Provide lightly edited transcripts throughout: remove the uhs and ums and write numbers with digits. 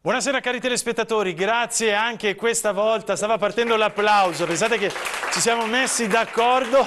Buonasera cari telespettatori, grazie anche questa volta, stava partendo l'applauso, pensate che ci siamo messi d'accordo,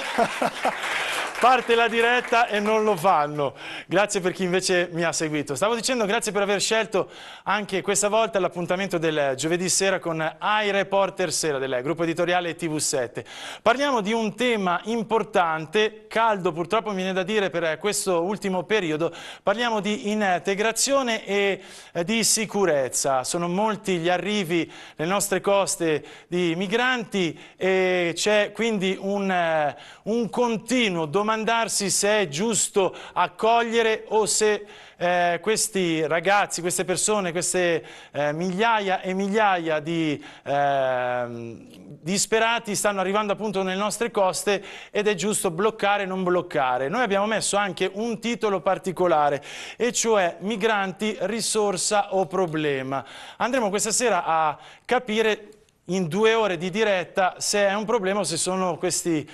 parte la diretta e non lo fanno, grazie per chi invece mi ha seguito. Stavo dicendo grazie per aver scelto anche questa volta l'appuntamento del giovedì sera con iReporter Sera del gruppo editoriale TV7. Parliamo di un tema importante, caldo purtroppo mi viene da dire per questo ultimo periodo, parliamo di integrazione e di sicurezza. Sono molti gli arrivi nelle nostre coste di migranti e c'è quindi un continuo domandarsi se è giusto accogliere o se questi ragazzi, queste persone, queste migliaia e migliaia di disperati stanno arrivando appunto nelle nostre coste ed è giusto bloccare o non bloccare. Noi abbiamo messo anche un titolo particolare e cioè migranti, risorsa o problema. Andremo questa sera a capire in 2 ore di diretta se è un problema o se sono questi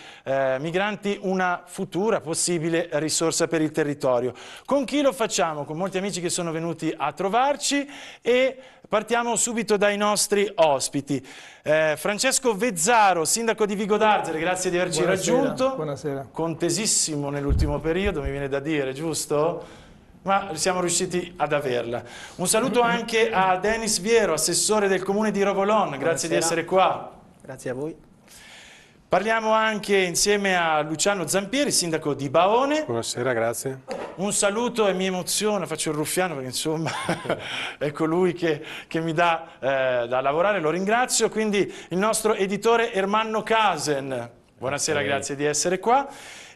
migranti una futura possibile risorsa per il territorio. Con chi lo facciamo? Con molti amici che sono venuti a trovarci e partiamo subito dai nostri ospiti. Francesco Vezzaro, sindaco di Vigo d'Arzere, grazie di averci raggiunto. Buonasera. Contesissimo nell'ultimo periodo, mi viene da dire, giusto? Ma siamo riusciti ad averla. Un saluto anche a Denis Viero, assessore del comune di Rovolon, grazie di essere qua. Grazie a voi. Parliamo anche insieme a Luciano Zampieri, sindaco di Baone. Buonasera, grazie. Un saluto e mi emoziona, faccio il ruffiano perché insomma è colui che mi dà da lavorare, lo ringrazio. Quindi il nostro editore Ermanno Casen, buonasera, grazie di essere qua.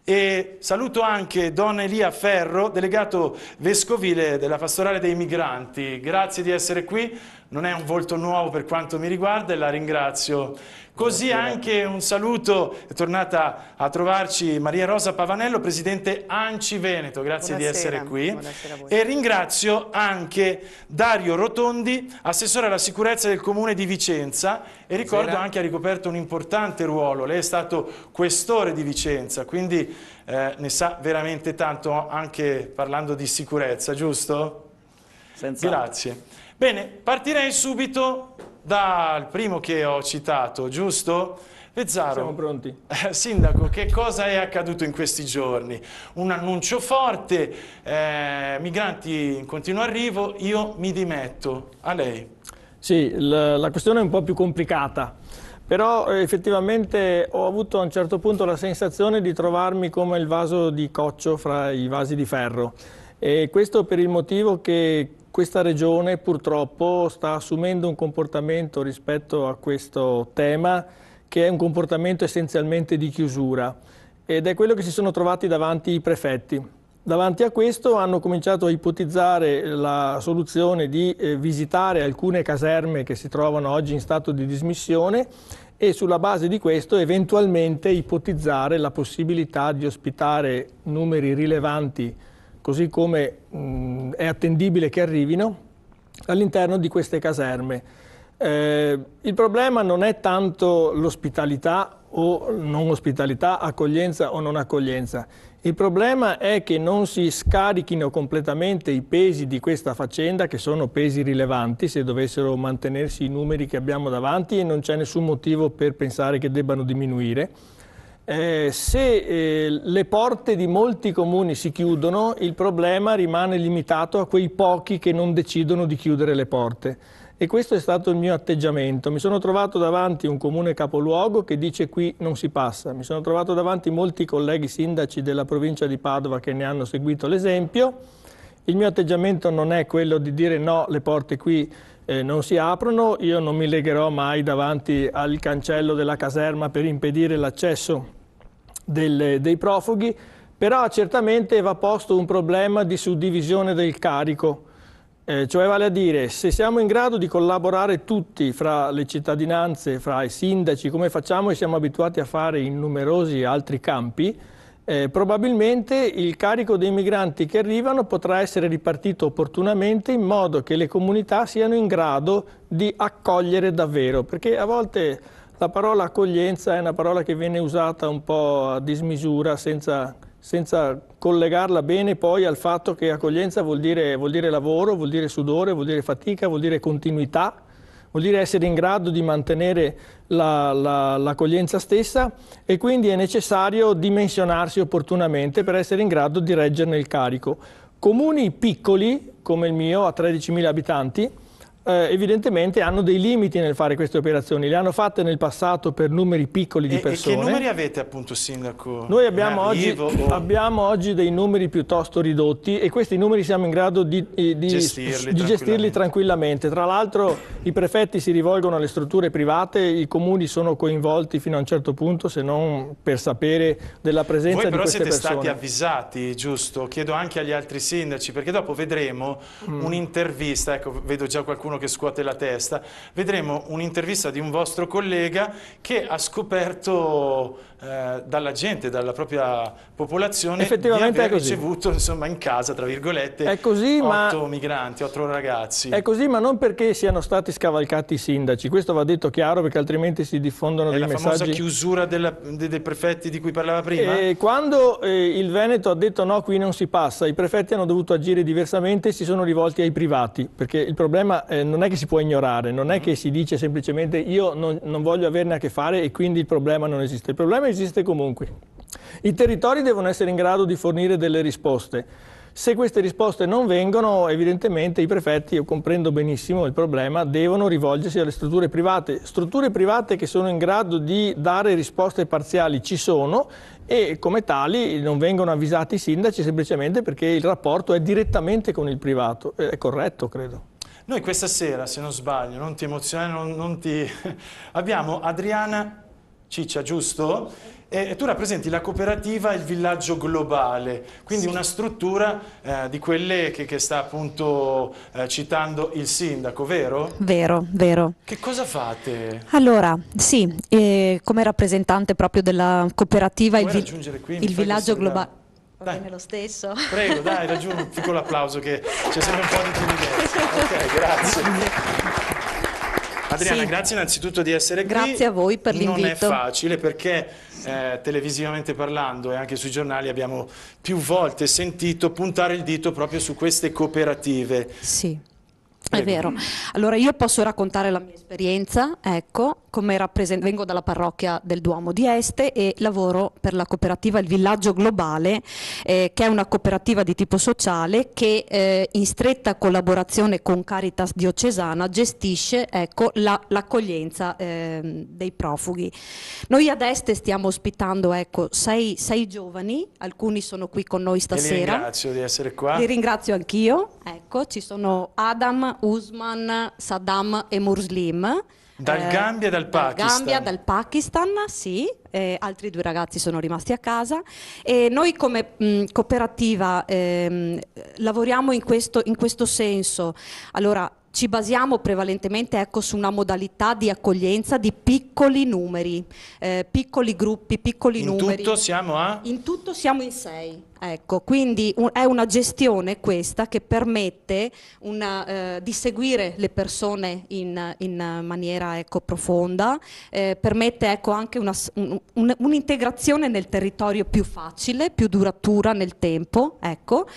E saluto anche Don Elia Ferro, delegato vescovile della Pastorale dei Migranti. Grazie di essere qui, non è un volto nuovo per quanto mi riguarda e la ringrazio. Così anche un saluto, è tornata a trovarci Maria Rosa Pavanello, presidente ANCI Veneto, grazie di essere qui. E ringrazio anche Dario Rotondi, assessore alla sicurezza del comune di Vicenza e ricordo anche ha ricoperto un importante ruolo, lei è stato questore di Vicenza, quindi ne sa veramente tanto anche parlando di sicurezza, giusto? Senz'altro. Grazie. Bene, partirei subito dal primo che ho citato, giusto? Vezzaro, siamo pronti. Sindaco, che cosa è accaduto in questi giorni? Un annuncio forte, migranti in continuo arrivo, io mi dimetto. A lei. Sì, la questione è un po' più complicata, però effettivamente ho avuto a un certo punto la sensazione di trovarmi come il vaso di coccio fra i vasi di ferro. E questo per il motivo che questa regione purtroppo sta assumendo un comportamento rispetto a questo tema che è un comportamento essenzialmente di chiusura ed è quello che si sono trovati davanti i prefetti. Davanti a questo hanno cominciato a ipotizzare la soluzione di visitare alcune caserme che si trovano oggi in stato di dismissione e sulla base di questo eventualmente ipotizzare la possibilità di ospitare numeri rilevanti così come è attendibile che arrivino, all'interno di queste caserme. Il problema non è tanto l'ospitalità o non ospitalità, accoglienza o non accoglienza. Il problema è che non si scarichino completamente i pesi di questa faccenda, che sono pesi rilevanti se dovessero mantenersi i numeri che abbiamo davanti e non c'è nessun motivo per pensare che debbano diminuire. Se le porte di molti comuni si chiudono, il problema rimane limitato a quei pochi che non decidono di chiudere le porte. E questo è stato il mio atteggiamento. Mi sono trovato davanti un comune capoluogo che dice qui non si passa. Mi sono trovato davanti molti colleghi sindaci della provincia di Padova che ne hanno seguito l'esempio. Il mio atteggiamento non è quello di dire no, le porte qui non si aprono. Io non mi legherò mai davanti al cancello della caserma per impedire l'accesso dei profughi, però certamente va posto un problema di suddivisione del carico, cioè vale a dire se siamo in grado di collaborare tutti fra le cittadinanze, fra i sindaci, come facciamo e siamo abituati a fare in numerosi altri campi, probabilmente il carico dei migranti che arrivano potrà essere ripartito opportunamente in modo che le comunità siano in grado di accogliere davvero, perché a volte la parola accoglienza è una parola che viene usata un po' a dismisura senza senza collegarla bene poi al fatto che accoglienza vuol dire lavoro, vuol dire sudore, vuol dire fatica, vuol dire continuità, vuol dire essere in grado di mantenere l'accoglienza stessa, e quindi è necessario dimensionarsi opportunamente per essere in grado di reggerne il carico. Comuni piccoli, come il mio, a 13.000 abitanti, evidentemente hanno dei limiti nel fare queste operazioni. Le hanno fatte nel passato per numeri piccoli di persone. E che numeri avete, appunto, Sindaco? Noi abbiamo oggi dei numeri piuttosto ridotti, e questi numeri siamo in grado di gestirli tranquillamente. Tra l'altro i prefetti si rivolgono alle strutture private, i comuni sono coinvolti fino a un certo punto, se non per sapere della presenza di queste persone. Voi però siete stati avvisati, giusto? Chiedo anche agli altri sindaci, perché dopo vedremo un'intervista, ecco, vedo già qualcuno che scuote la testa, vedremo un'intervista di un vostro collega che ha scoperto dalla gente, dalla propria popolazione, effettivamente di aver ricevuto, insomma, in casa, tra virgolette, è così, 8 migranti, 8 ragazzi. È così, ma non perché siano stati scavalcati i sindaci, questo va detto chiaro, perché altrimenti si diffondono dei messaggi. È la famosa chiusura dei prefetti di cui parlava prima? Quando il Veneto ha detto no, qui non si passa, i prefetti hanno dovuto agire diversamente e si sono rivolti ai privati, perché il problema non è che si può ignorare, non è che si dice semplicemente io non voglio averne a che fare e quindi il problema non esiste. Il problema esiste comunque. I territori devono essere in grado di fornire delle risposte. Se queste risposte non vengono, evidentemente i prefetti, io comprendo benissimo il problema, devono rivolgersi alle strutture private che sono in grado di dare risposte parziali, ci sono, e come tali non vengono avvisati i sindaci semplicemente perché il rapporto è direttamente con il privato. È corretto, credo. Noi questa sera, se non sbaglio, non ti emozionare, abbiamo Adriana Ciccia, giusto? E tu rappresenti la cooperativa Il Villaggio Globale, quindi sì, una struttura di quelle che sta appunto citando il sindaco, vero? Vero, vero. Che cosa fate? Allora, sì, come rappresentante proprio della cooperativa Il Villaggio Globale. Va bene lo stesso. Prego, dai, raggiungi un piccolo applauso che c'è sempre un po' di timidezza. Ok, grazie. Adriana, sì, grazie innanzitutto di essere qui. Grazie a voi per l'invito. Non è facile perché televisivamente parlando e anche sui giornali abbiamo più volte sentito puntare il dito proprio su queste cooperative. Sì. È vero. Allora io posso raccontare la mia esperienza, ecco, vengo dalla parrocchia del Duomo di Este e lavoro per la cooperativa Il Villaggio Globale, che è una cooperativa di tipo sociale che in stretta collaborazione con Caritas Diocesana gestisce, ecco, l'accoglienza dei profughi. Noi ad Este stiamo ospitando, ecco, sei giovani, alcuni sono qui con noi stasera. E li ringrazio di essere qua. Li ringrazio anch'io, ecco, ci sono Adam, Usman, Saddam e Muslim. Dal Gambia e dal Pakistan. Dal Gambia, dal Pakistan, sì, altri 2 ragazzi sono rimasti a casa e noi come cooperativa lavoriamo in questo senso. Allora, ci basiamo prevalentemente, ecco, su una modalità di accoglienza di piccoli numeri, piccoli gruppi, piccoli numeri. In tutto siamo in 6. Ecco, quindi è una gestione questa che permette di seguire le persone in maniera, ecco, profonda, permette, ecco, anche un'integrazione nel territorio più facile, più duratura nel tempo, ecco,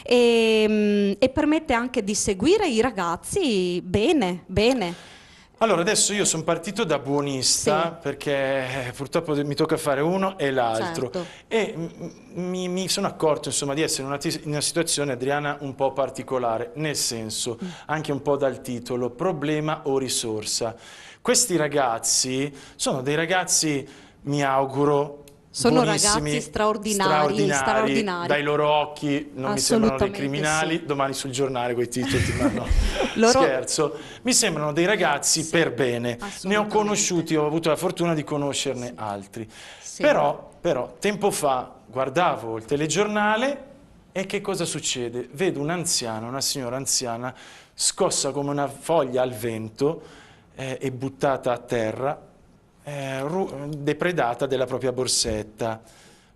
e permette anche di seguire i ragazzi bene. Allora, adesso io sono partito da buonista, sì, perché purtroppo mi tocca fare uno e l'altro. Certo. E mi sono accorto, insomma, di essere in una situazione, Adriana, un po' particolare, nel senso, anche un po' dal titolo, problema o risorsa. Questi ragazzi sono dei ragazzi, mi auguro, sono ragazzi straordinari. Dai loro occhi non mi sembrano dei criminali, sì, domani sul giornale quei titoli scherzo, mi sembrano dei ragazzi, sì, per bene. Ne ho conosciuti, ho avuto la fortuna di conoscerne, sì, altri. Sì. Però tempo fa guardavo il telegiornale e che cosa succede? Vedo una signora anziana scossa come una foglia al vento e buttata a terra, depredata della propria borsetta.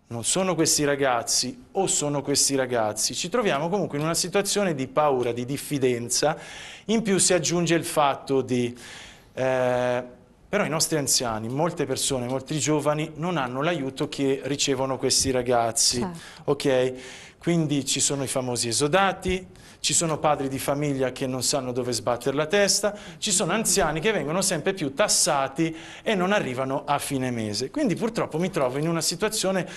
Non sono questi ragazzi o sono questi ragazzi? Ci troviamo comunque in una situazione di paura, di diffidenza. In più si aggiunge il fatto di Però i nostri anziani, molte persone, molti giovani non hanno l'aiuto che ricevono questi ragazzi, Certo. ok? Quindi ci sono i famosi esodati, ci sono padri di famiglia che non sanno dove sbattere la testa, ci sono anziani che vengono sempre più tassati e non arrivano a fine mese. Quindi purtroppo mi trovo in una situazione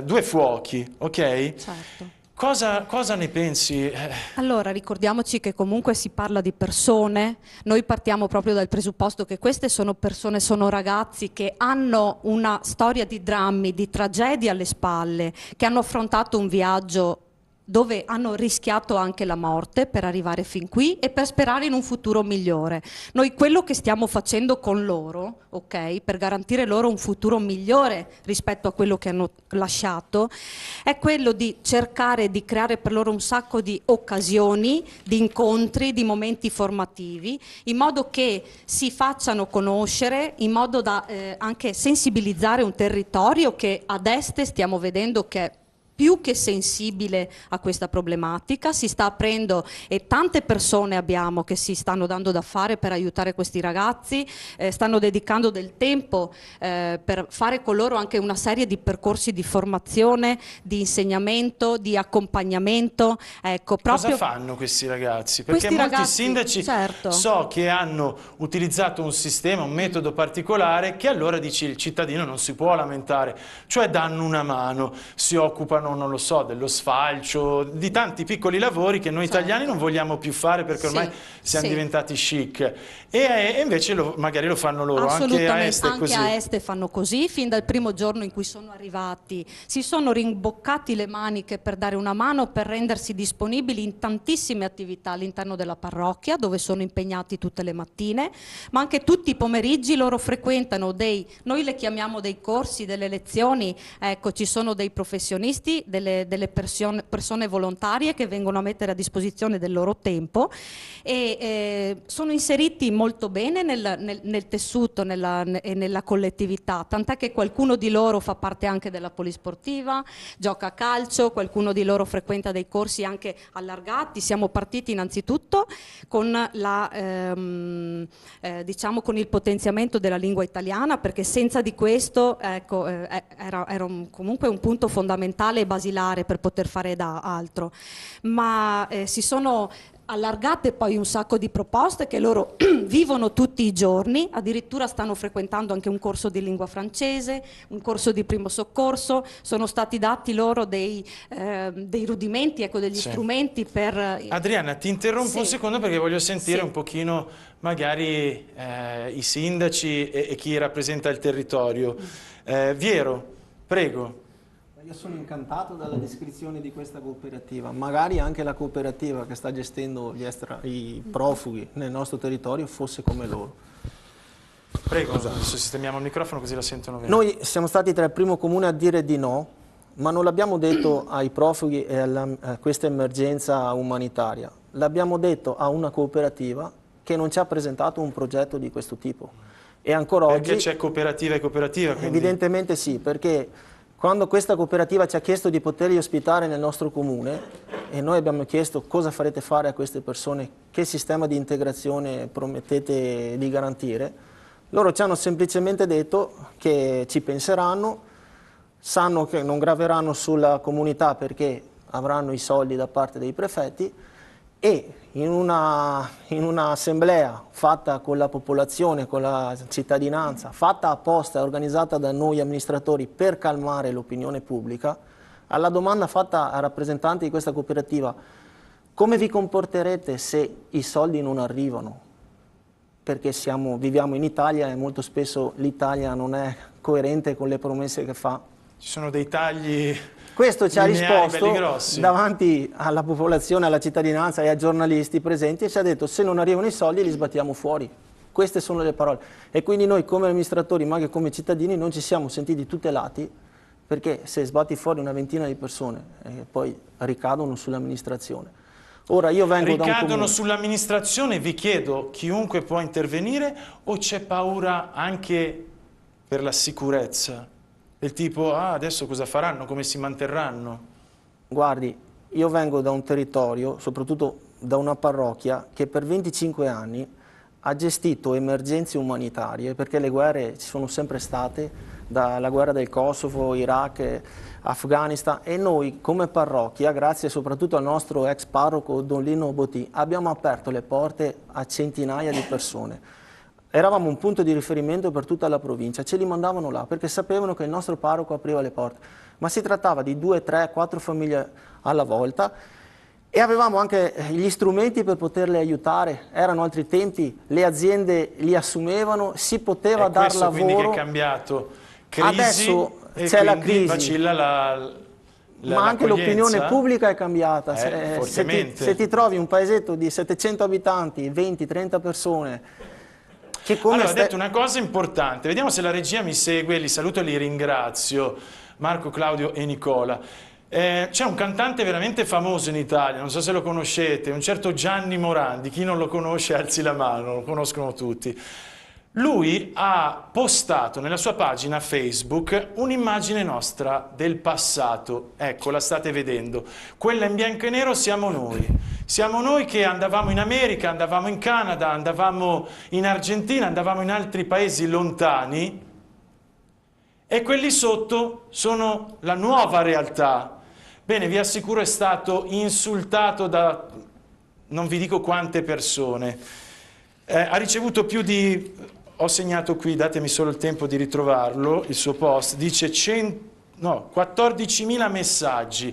due fuochi, ok? Certo. Cosa ne pensi? Allora, ricordiamoci che comunque si parla di persone, noi partiamo proprio dal presupposto che queste sono persone, sono ragazzi che hanno una storia di drammi, di tragedie alle spalle, che hanno affrontato un viaggio dove hanno rischiato anche la morte per arrivare fin qui e per sperare in un futuro migliore. Noi quello che stiamo facendo con loro, ok, per garantire loro un futuro migliore rispetto a quello che hanno lasciato, è quello di cercare di creare per loro un sacco di occasioni, di incontri, di momenti formativi, in modo che si facciano conoscere, in modo da anche sensibilizzare un territorio che ad est stiamo vedendo che è più che sensibile a questa problematica, si sta aprendo e tante persone abbiamo che si stanno dando da fare per aiutare questi ragazzi, stanno dedicando del tempo per fare con loro anche una serie di percorsi di formazione, di insegnamento, di accompagnamento. Ecco, proprio... Cosa fanno questi ragazzi? Perché Questi molti ragazzi, sindaci certo. so che hanno utilizzato un sistema, un metodo particolare che allora dici il cittadino non si può lamentare, cioè danno una mano, si occupano, non lo so, dello sfalcio, di tanti piccoli lavori che noi italiani non vogliamo più fare perché ormai siamo diventati chic e invece magari lo fanno loro. Anche a est è così. Anche a est fanno così, fin dal primo giorno in cui sono arrivati si sono rimboccati le maniche per dare una mano, per rendersi disponibili in tantissime attività all'interno della parrocchia dove sono impegnati tutte le mattine, ma anche tutti i pomeriggi loro frequentano noi le chiamiamo dei corsi, delle lezioni, ecco, ci sono dei professionisti, delle persone volontarie che vengono a mettere a disposizione del loro tempo e sono inseriti molto bene nel tessuto e nella collettività, tant'è che qualcuno di loro fa parte anche della polisportiva, gioca a calcio, qualcuno di loro frequenta dei corsi anche allargati. Siamo partiti innanzitutto con diciamo con il potenziamento della lingua italiana, perché senza di questo ecco, era comunque un punto fondamentale e basilare per poter fare da altro, ma si sono allargate poi un sacco di proposte che loro vivono tutti i giorni, addirittura stanno frequentando anche un corso di lingua francese, un corso di primo soccorso, sono stati dati loro dei rudimenti, ecco, degli strumenti per... Adriana, ti interrompo un secondo perché voglio sentire un pochino magari i sindaci e chi rappresenta il territorio. Viero, prego. Io sono incantato dalla descrizione di questa cooperativa, magari anche la cooperativa che sta gestendo i profughi nel nostro territorio fosse come loro. Prego, adesso sistemiamo il microfono così la sentono bene. Noi siamo stati tra il primo comune a dire di no, ma non l'abbiamo detto ai profughi e a questa emergenza umanitaria, l'abbiamo detto a una cooperativa che non ci ha presentato un progetto di questo tipo. E ancora oggi... Perché c'è cooperativa e cooperativa? Quindi... Evidentemente sì, perché... Quando questa cooperativa ci ha chiesto di poterli ospitare nel nostro comune e noi abbiamo chiesto cosa farete fare a queste persone, che sistema di integrazione promettete di garantire, loro ci hanno semplicemente detto che ci penseranno, sanno che non graveranno sulla comunità perché avranno i soldi da parte dei prefetti e in un'assemblea fatta con la popolazione, con la cittadinanza, fatta apposta e organizzata da noi amministratori per calmare l'opinione pubblica, alla domanda fatta a rappresentanti di questa cooperativa, come vi comporterete se i soldi non arrivano? Perché viviamo in Italia e molto spesso l'Italia non è coerente con le promesse che fa. Ci sono dei tagli... Questo ci ha risposto davanti alla popolazione, alla cittadinanza e ai giornalisti presenti e ci ha detto se non arrivano i soldi li sbattiamo fuori. Queste sono le parole. E quindi noi come amministratori ma anche come cittadini non ci siamo sentiti tutelati perché se sbatti fuori una ventina di persone poi ricadono sull'amministrazione. Ora io vengo da un comune. Ricadono sull'amministrazione, vi chiedo, chiunque può intervenire o c'è paura anche per la sicurezza? Del tipo, adesso cosa faranno, come si manterranno? Guardi, io vengo da un territorio, soprattutto da una parrocchia, che per 25 anni ha gestito emergenze umanitarie, perché le guerre ci sono sempre state, dalla guerra del Kosovo, Iraq, Afghanistan, e noi come parrocchia, grazie soprattutto al nostro ex parroco Don Lino Botì, abbiamo aperto le porte a centinaia di persone. Eravamo un punto di riferimento per tutta la provincia, ce li mandavano là perché sapevano che il nostro parroco apriva le porte, ma si trattava di 2, 3, 4 famiglie alla volta e avevamo anche gli strumenti per poterle aiutare. Erano altri tempi, le aziende li assumevano, si poteva dar lavoro. Quindi che è cambiato? Crisi, adesso c'è la crisi, vacilla ma anche l'opinione pubblica è cambiata. Se ti trovi un paesetto di 700 abitanti, 20-30 persone, che come allora, ha detto una cosa importante, vediamo se la regia mi segue, li saluto e li ringrazio, Marco, Claudio e Nicola. C'è un cantante veramente famoso in Italia, non so se lo conoscete, un certo Gianni Morandi, chi non lo conosce alzi la mano, lo conoscono tutti. Lui ha postato nella sua pagina Facebook un'immagine nostra del passato, ecco, la state vedendo, quella in bianco e nero siamo noi che andavamo in America, andavamo in Canada, andavamo in Argentina, andavamo in altri paesi lontani e quelli sotto sono la nuova realtà. Bene, vi assicuro è stato insultato da non vi dico quante persone, ha ricevuto più di... Ho segnato qui, datemi solo il tempo di ritrovarlo, il suo post, dice 14.000 messaggi.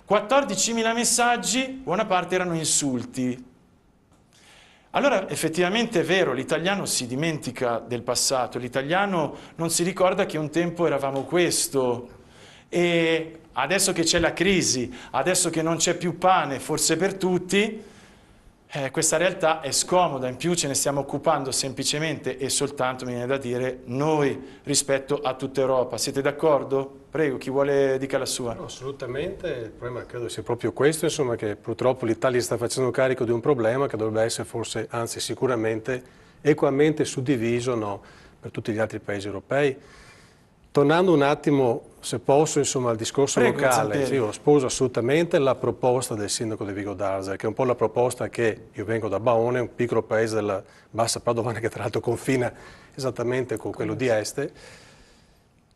14.000 messaggi, buona parte erano insulti. Allora effettivamente è vero, l'italiano si dimentica del passato, l'italiano non si ricorda che un tempo eravamo questo e adesso che c'è la crisi, adesso che non c'è più pane, forse per tutti, questa realtà è scomoda, in più ce ne stiamo occupando semplicemente e soltanto, mi viene da dire, noi rispetto a tutta Europa. Siete d'accordo? Prego, chi vuole dica la sua. No, assolutamente, il problema credo sia proprio questo, insomma, che purtroppo l'Italia sta facendo carico di un problema che dovrebbe essere forse, anzi sicuramente, equamente suddiviso, no, per tutti gli altri paesi europei. Tornando un attimo, se posso, insomma, al discorso locale, sì, io sposo assolutamente la proposta del sindaco di Vigo d'Arzere, che è un po' la proposta che io vengo da Baone, un piccolo paese della Bassa Padovana che tra l'altro confina esattamente con quello di Este.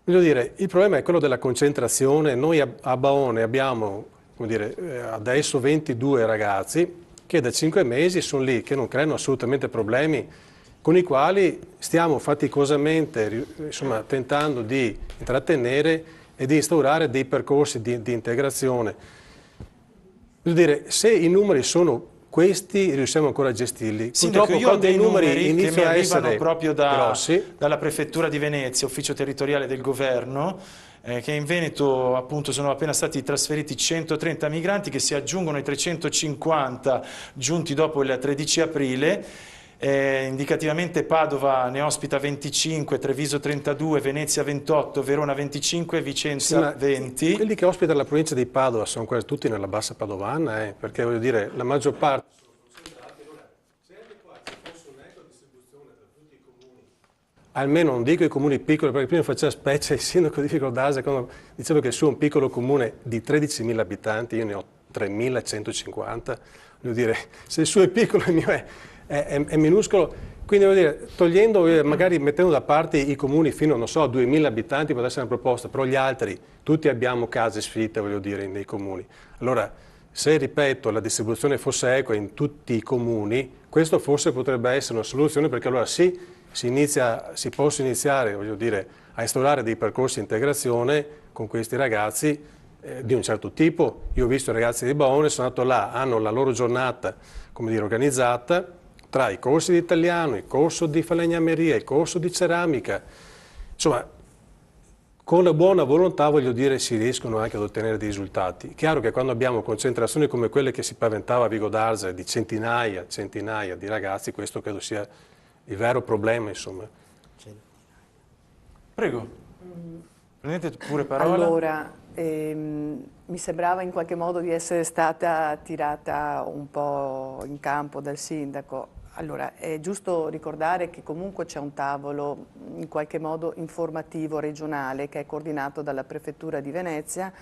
Voglio dire, il problema è quello della concentrazione. Noi a Baone abbiamo, come dire, adesso 22 ragazzi che da 5 mesi sono lì, che non creano assolutamente problemi, con i quali stiamo faticosamente insomma, tentando di intrattenere e di instaurare dei percorsi di integrazione. Voglio dire, se i numeri sono questi, riusciamo ancora a gestirli. Sindaco, io ho dei numeri che mi arrivano proprio grossi. dalla Prefettura di Venezia, ufficio territoriale del governo, che in Veneto appunto sono appena stati trasferiti 130 migranti che si aggiungono ai 350 giunti dopo il 13 aprile. Indicativamente Padova ne ospita 25, Treviso 32, Venezia 28, Verona 25, Vicenza 20. Quelli che ospitano la provincia di Padova sono quasi tutti nella Bassa Padovana, perché voglio dire, la maggior parte sono concentrati. Allora, se anche qua ci fosse un'equa distribuzione tra tutti i comuni, almeno non dico i comuni piccoli, perché prima faceva specie il sindaco di Vigo d'Arzere quando diceva che il suo è un piccolo comune di 13.000 abitanti, io ne ho 3.150, voglio dire, se il suo è piccolo il mio è minuscolo, quindi voglio dire, togliendo, magari mettendo da parte i comuni fino, non so, a 2.000 abitanti potrebbe essere una proposta, però gli altri, tutti abbiamo case sfitte, voglio dire, nei comuni. Allora, se, ripeto, la distribuzione fosse equa in tutti i comuni, questo forse potrebbe essere una soluzione, perché allora sì, si possono iniziare, voglio dire, a instaurare dei percorsi di integrazione con questi ragazzi di un certo tipo. Io ho visto i ragazzi di Baone, sono andato là, hanno la loro giornata, come dire, organizzata, tra i corsi di italiano, il corso di falegnameria, il corso di ceramica, insomma, con la buona volontà, voglio dire, si riescono anche ad ottenere dei risultati. Chiaro che quando abbiamo concentrazioni come quelle che si paventava a Vigo d'Arzere, di centinaia di ragazzi, questo credo sia il vero problema, insomma. Prego, prendete pure parola. Allora, mi sembrava in qualche modo di essere stata tirata un po' in campo dal sindaco. Allora, è giusto ricordare che comunque c'è un tavolo in qualche modo informativo regionale che è coordinato dalla Prefettura di Venezia,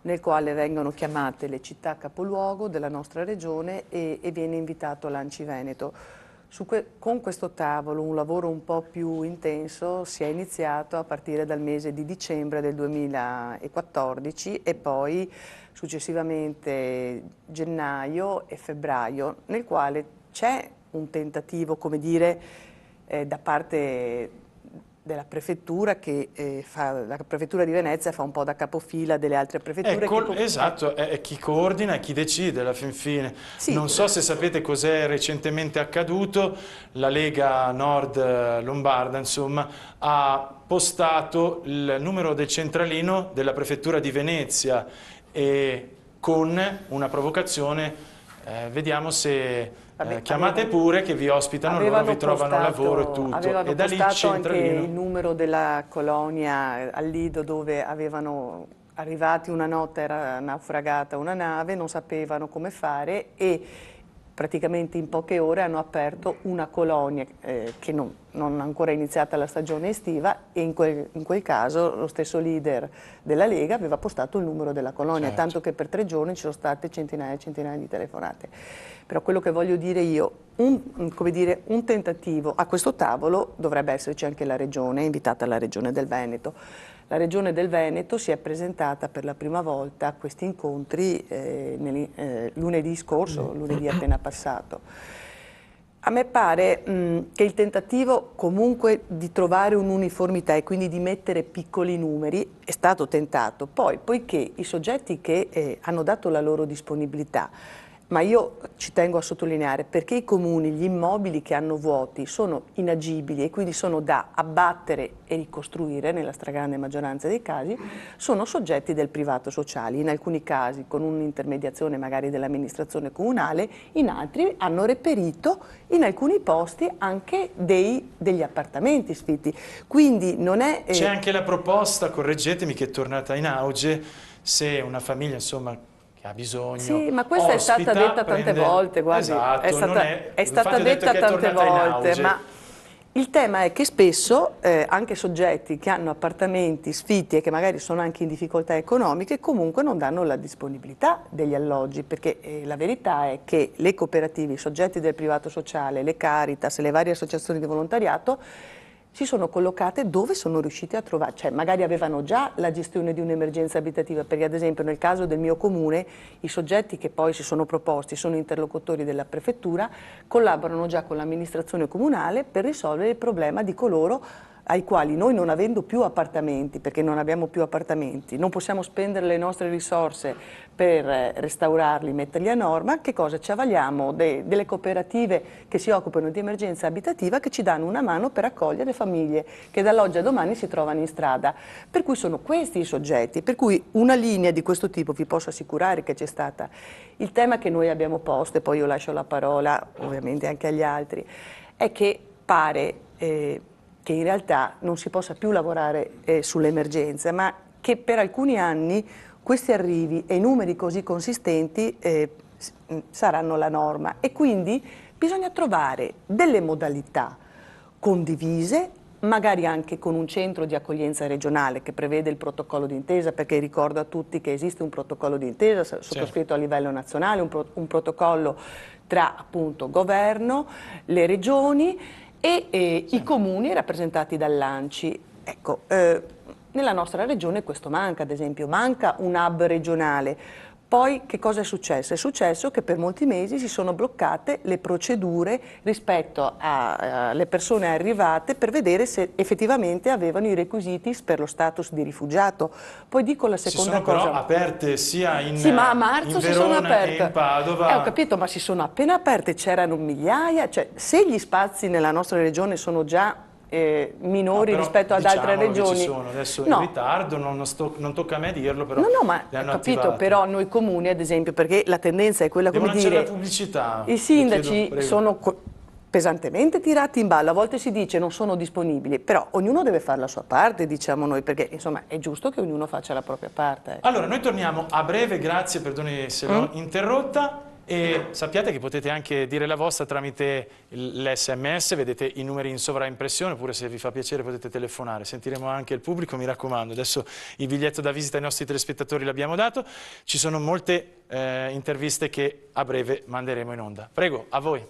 nel quale vengono chiamate le città capoluogo della nostra regione e viene invitato l'Anci Veneto. Con questo tavolo un lavoro un po' più intenso si è iniziato a partire dal mese di dicembre del 2014 e poi successivamente gennaio e febbraio, nel quale c'è un tentativo, come dire, da parte della prefettura la prefettura di Venezia fa un po' da capofila delle altre prefetture. Esatto, è chi coordina e chi decide alla fin fine. Sì. Non so se sapete cos'è recentemente accaduto, la Lega Nord Lombarda insomma ha postato il numero del centralino della prefettura di Venezia e con una provocazione, vediamo se... chiamate pure che vi ospitano loro, vi trovano lavoro e tutto. Avevano e da lì postato anche il numero della colonia al Lido dove avevano arrivati una notte, era naufragata una nave, non sapevano come fare e praticamente in poche ore hanno aperto una colonia che non ha ancora iniziata la stagione estiva e in quel caso lo stesso leader della Lega aveva postato il numero della colonia, certo. Tanto che per 3 giorni ci sono state centinaia e centinaia di telefonate. Però quello che voglio dire io, un tentativo a questo tavolo dovrebbe esserci anche la Regione, è invitata la Regione del Veneto. La Regione del Veneto si è presentata per la prima volta a questi incontri lunedì scorso, lunedì appena passato. A me pare che il tentativo comunque di trovare un'uniformità e quindi di mettere piccoli numeri è stato tentato. Poi, poiché i soggetti che hanno dato la loro disponibilità, ma io ci tengo a sottolineare perché i comuni, gli immobili che hanno vuoti sono inagibili e quindi sono da abbattere e ricostruire nella stragrande maggioranza dei casi, sono soggetti del privato sociale, in alcuni casi con un'intermediazione magari dell'amministrazione comunale, in altri hanno reperito in alcuni posti anche degli appartamenti sfitti. Quindi non è... C'è anche la proposta, correggetemi, che è tornata in auge, se una famiglia insomma che ha bisogno. Sì, ma questa è stata detta tante volte, guardi, esatto, è stata detta tante volte, ma il tema è che spesso anche soggetti che hanno appartamenti sfitti e che magari sono anche in difficoltà economiche comunque non danno la disponibilità degli alloggi, perché la verità è che le cooperative, i soggetti del privato sociale, le Caritas, le varie associazioni di volontariato si sono collocate dove sono riuscite a trovare, cioè magari avevano già la gestione di un'emergenza abitativa, perché ad esempio nel caso del mio comune i soggetti che poi si sono proposti, sono interlocutori della prefettura, collaborano già con l'amministrazione comunale per risolvere il problema di coloro ai quali noi, non avendo più appartamenti, perché non abbiamo più appartamenti, non possiamo spendere le nostre risorse per restaurarli, metterli a norma, che cosa ci avvaliamo? Delle cooperative che si occupano di emergenza abitativa che ci danno una mano per accogliere famiglie che dall'oggi a domani si trovano in strada. Per cui sono questi i soggetti, per cui una linea di questo tipo vi posso assicurare che c'è stata. Il tema che noi abbiamo posto, e poi io lascio la parola ovviamente anche agli altri, è che pare... che in realtà non si possa più lavorare sull'emergenza, ma che per alcuni anni questi arrivi e numeri così consistenti saranno la norma e quindi bisogna trovare delle modalità condivise, magari anche con un centro di accoglienza regionale che prevede il protocollo d'intesa, perché ricordo a tutti che esiste un protocollo d'intesa sottoscritto a livello nazionale, un protocollo tra appunto governo, le regioni e i comuni rappresentati dall'ANCI. Ecco, nella nostra regione questo manca, ad esempio, manca un hub regionale. Poi che cosa è successo? È successo che per molti mesi si sono bloccate le procedure rispetto alle persone arrivate per vedere se effettivamente avevano i requisiti per lo status di rifugiato. Poi dico la seconda cosa. Si sono però aperte sia in, ma a marzo in Verona e in Padova. Ho capito, ma si sono appena aperte, c'erano migliaia. Cioè, se gli spazi nella nostra regione sono già minori rispetto ad altre regioni. Ci sono adesso in ritardo, non tocca a me dirlo, però. No, ma ho capito, però noi comuni, ad esempio, perché la tendenza è quella, come dire, la pubblicità. I sindaci sono pesantemente tirati in ballo, a volte si dice non sono disponibili, però ognuno deve fare la sua parte, diciamo noi, perché insomma è giusto che ognuno faccia la propria parte. Allora, noi torniamo a breve, grazie, perdoni se l'ho interrotta. E sappiate che potete anche dire la vostra tramite l'SMS, vedete i numeri in sovraimpressione, oppure se vi fa piacere potete telefonare. Sentiremo anche il pubblico, mi raccomando. Adesso il biglietto da visita ai nostri telespettatori l'abbiamo dato. Ci sono molte interviste che a breve manderemo in onda. Prego, a voi.